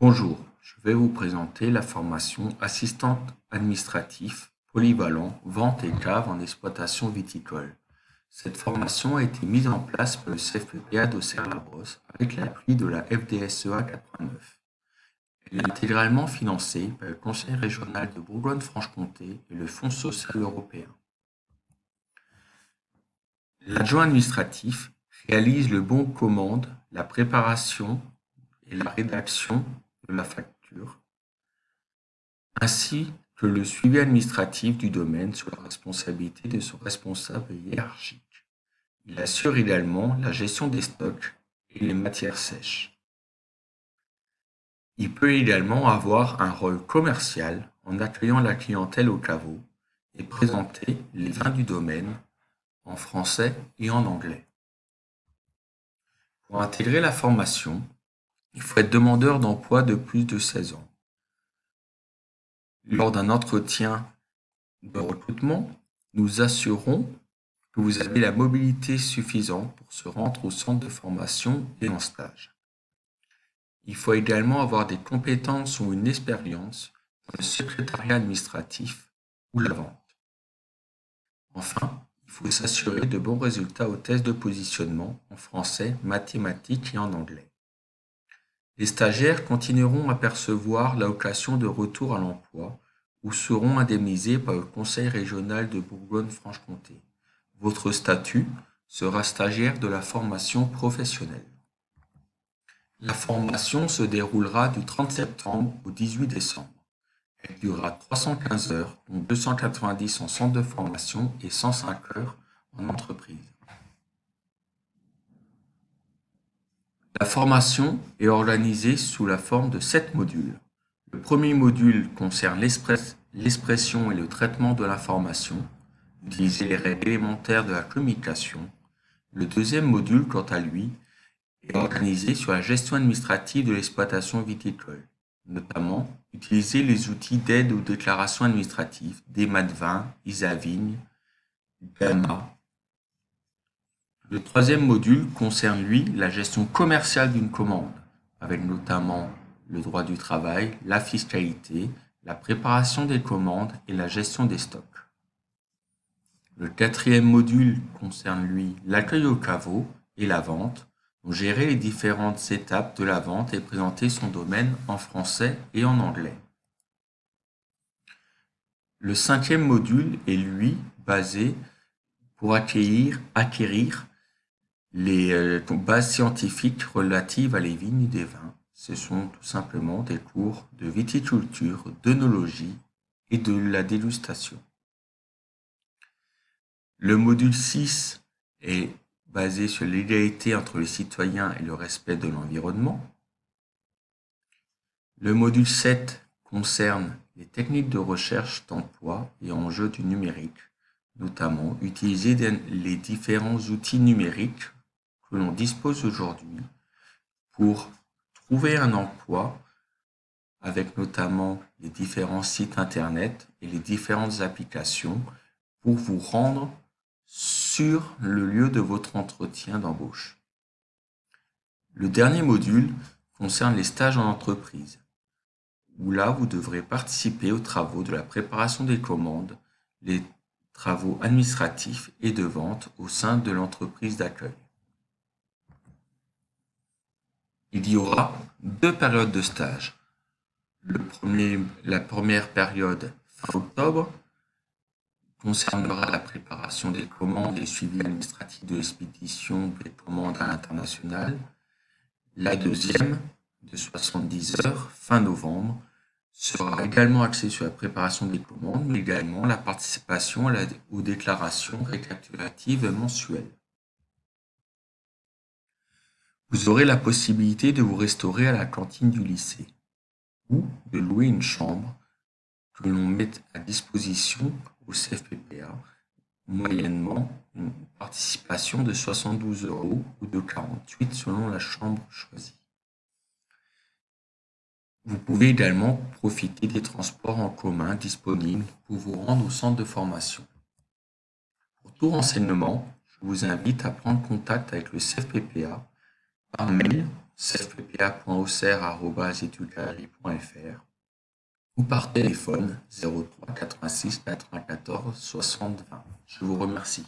Bonjour, je vais vous présenter la formation assistant administratif polyvalent vente et cave en exploitation viticole. Cette formation a été mise en place par le CFPPA d'Auxerre-la-Brosse avec l'appui de la FDSEA 89. Elle est intégralement financée par le Conseil régional de Bourgogne-Franche-Comté et le Fonds social européen. L'adjoint administratif réalise le bon de commande, la préparation et la rédaction de la facture, ainsi que le suivi administratif du domaine sous la responsabilité de son responsable hiérarchique. Il assure également la gestion des stocks et les matières sèches. Il peut également avoir un rôle commercial en accueillant la clientèle au caveau et présenter les vins du domaine en français et en anglais. Pour intégrer la formation, il faut être demandeur d'emploi de plus de 16 ans. Lors d'un entretien de recrutement, nous assurons que vous avez la mobilité suffisante pour se rendre au centre de formation et en stage. Il faut également avoir des compétences ou une expérience dans le secrétariat administratif ou la vente. Enfin, il faut s'assurer de bons résultats aux tests de positionnement en français, mathématiques et en anglais. Les stagiaires continueront à percevoir l'allocation de retour à l'emploi ou seront indemnisés par le Conseil régional de Bourgogne-Franche-Comté. Votre statut sera stagiaire de la formation professionnelle. La formation se déroulera du 30 septembre au 18 décembre. Elle durera 315 heures, dont 290 en centre de formation et 105 heures en entreprise. La formation est organisée sous la forme de 7 modules. Le premier module concerne l'expression et le traitement de l'information, utiliser les règles élémentaires de la communication. Le deuxième module, quant à lui, est organisé sur la gestion administrative de l'exploitation viticole, notamment utiliser les outils d'aide aux déclarations administratives, DEMADVIN, ISAVIGNE, GAMA. Le troisième module concerne, lui, la gestion commerciale d'une commande, avec notamment le droit du travail, la fiscalité, la préparation des commandes et la gestion des stocks. Le quatrième module concerne, lui, l'accueil au caveau et la vente, donc gérer les différentes étapes de la vente et présenter son domaine en français et en anglais. Le cinquième module est, lui, basé pour acquérir les bases scientifiques relatives à les vignes et des vins. Ce sont tout simplement des cours de viticulture, d'œnologie et de la dégustation. Le module 6 est basé sur l'égalité entre les citoyens et le respect de l'environnement. Le module 7 concerne les techniques de recherche d'emploi et enjeux du numérique, notamment utiliser les différents outils numériques que l'on dispose aujourd'hui pour trouver un emploi avec notamment les différents sites internet et les différentes applications pour vous rendre sur le lieu de votre entretien d'embauche. Le dernier module concerne les stages en entreprise, où là vous devrez participer aux travaux de la préparation des commandes, les travaux administratifs et de vente au sein de l'entreprise d'accueil. Il y aura 2 périodes de stage. La première période, fin octobre, concernera la préparation des commandes et le suivi administratif de l'expédition des commandes à l'international. La deuxième, de 70 heures, fin novembre, sera également axée sur la préparation des commandes, mais également la participation aux déclarations récapitulatives mensuelles. Vous aurez la possibilité de vous restaurer à la cantine du lycée ou de louer une chambre que l'on met à disposition au CFPPA, moyennement une participation de 72 € ou de 48 selon la chambre choisie. Vous pouvez également profiter des transports en commun disponibles pour vous rendre au centre de formation. Pour tout renseignement, je vous invite à prendre contact avec le CFPPA par mail cfppa.auxerre@étudiesgaleries.fr ou par téléphone 03 86 94 60 20. Je vous remercie.